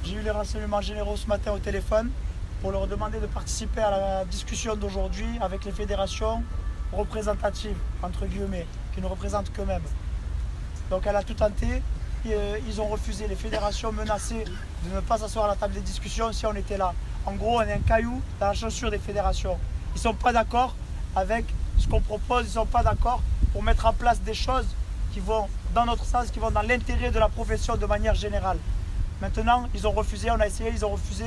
J'ai eu les renseignements généraux ce matin au téléphone pour leur demander de participer à la discussion d'aujourd'hui avec les fédérations représentatives, entre guillemets, qui ne représentent qu'eux-mêmes. Donc elle a tout tenté, ils ont refusé, les fédérations menaçaient de ne pas s'asseoir à la table des discussions si on était là. En gros, on est un caillou dans la chaussure des fédérations. Ils ne sont pas d'accord avec ce qu'on propose, ils ne sont pas d'accord pour mettre en place des choses qui vont dans notre sens, qui vont dans l'intérêt de la profession de manière générale. Maintenant, ils ont refusé, on a essayé, ils ont refusé.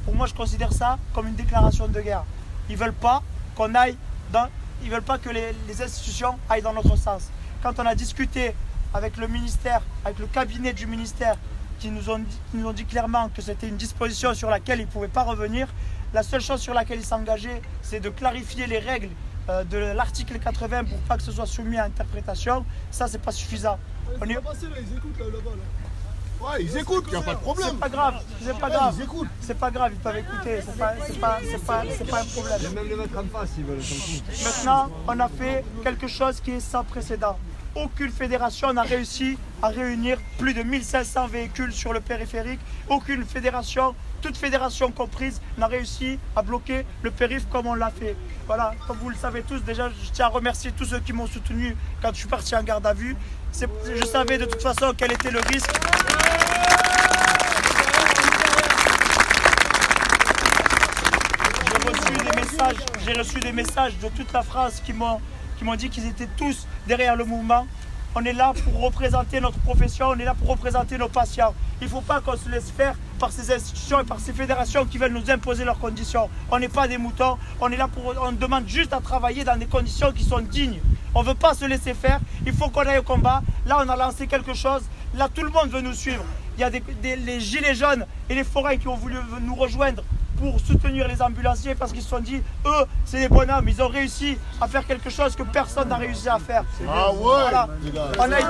Pour moi, je considère ça comme une déclaration de guerre. Ils ne veulent pas qu'on aille dans... Ils veulent pas que les institutions aillent dans notre sens. Quand on a discuté avec le ministère, avec le cabinet du ministère, qui nous ont dit clairement que c'était une disposition sur laquelle ils ne pouvaient pas revenir, la seule chose sur laquelle ils s'engageaient, c'est de clarifier les règles de l'article 80 pour pas que ce soit soumis à interprétation. Ça, c'est pas suffisant. Ils écoutent là-bas. Ouais, ils écoutent, il n'y a pas de problème. C'est pas grave, c'est pas grave. Ils écoutent. C'est pas grave, ils peuvent écouter, c'est pas un problème. Et même les mettre en face, ils veulent. Maintenant, on a fait quelque chose qui est sans précédent. Aucune fédération n'a réussi à réunir plus de 1500 véhicules sur le périphérique. Aucune fédération, toute fédération comprise, n'a réussi à bloquer le périph' comme on l'a fait. Voilà, comme vous le savez tous, déjà je tiens à remercier tous ceux qui m'ont soutenu quand je suis parti en garde à vue. Je savais de toute façon quel était le risque. J'ai reçu des messages de toute la France qui m'ont dit qu'ils étaient tous derrière le mouvement. On est là pour représenter notre profession, on est là pour représenter nos patients. Il ne faut pas qu'on se laisse faire par ces institutions et par ces fédérations qui veulent nous imposer leurs conditions. On n'est pas des moutons, on est là on demande juste à travailler dans des conditions qui sont dignes. On ne veut pas se laisser faire, il faut qu'on aille au combat. Là, on a lancé quelque chose, là, tout le monde veut nous suivre. Il y a les gilets jaunes et les forains qui ont voulu nous rejoindre pour soutenir les ambulanciers parce qu'ils se sont dit, eux, c'est des bonhommes, ils ont réussi à faire quelque chose que personne n'a réussi à faire. Ah ouais, voilà. On a été...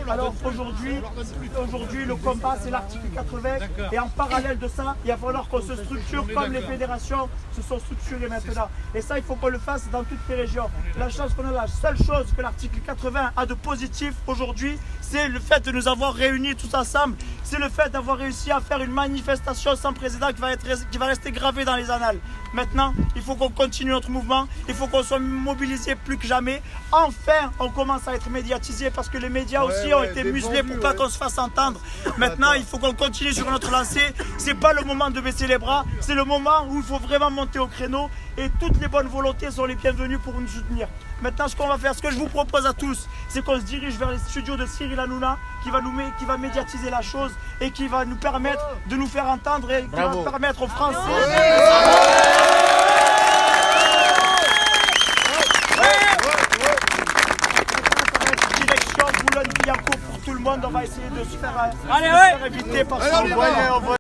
Alors aujourd'hui, le combat, c'est l'article 80. Et en parallèle de ça, il va falloir qu'on se structure comme les fédérations se sont structurées maintenant. Et ça, il faut qu'on le fasse dans toutes les régions. La seule chose que l'article 80 a de positif aujourd'hui, c'est le fait de nous avoir réunis tous ensemble. C'est le fait d'avoir réussi à faire une manifestation sans précédent qui va rester gravée dans les annales. Maintenant, il faut qu'on continue notre mouvement. Il faut qu'on soit mobilisés plus que jamais. Enfin, on commence à être médiatisés parce que les médias aussi ont été muselés pour pas qu'on se fasse entendre. Maintenant, il faut qu'on continue sur notre lancée. C'est pas le moment de baisser les bras. C'est le moment où il faut vraiment monter au créneau. Et toutes les bonnes volontés sont les bienvenues pour nous soutenir. Maintenant, ce qu'on va faire, ce que je vous propose à tous, c'est qu'on se dirige vers les studios de Cyril Hanouna qui va médiatiser la chose et qui va nous permettre de nous faire entendre et qui va permettre aux Français... Direction Boulogne-Billancourt pour tout le monde, on va essayer de se faire éviter par ça.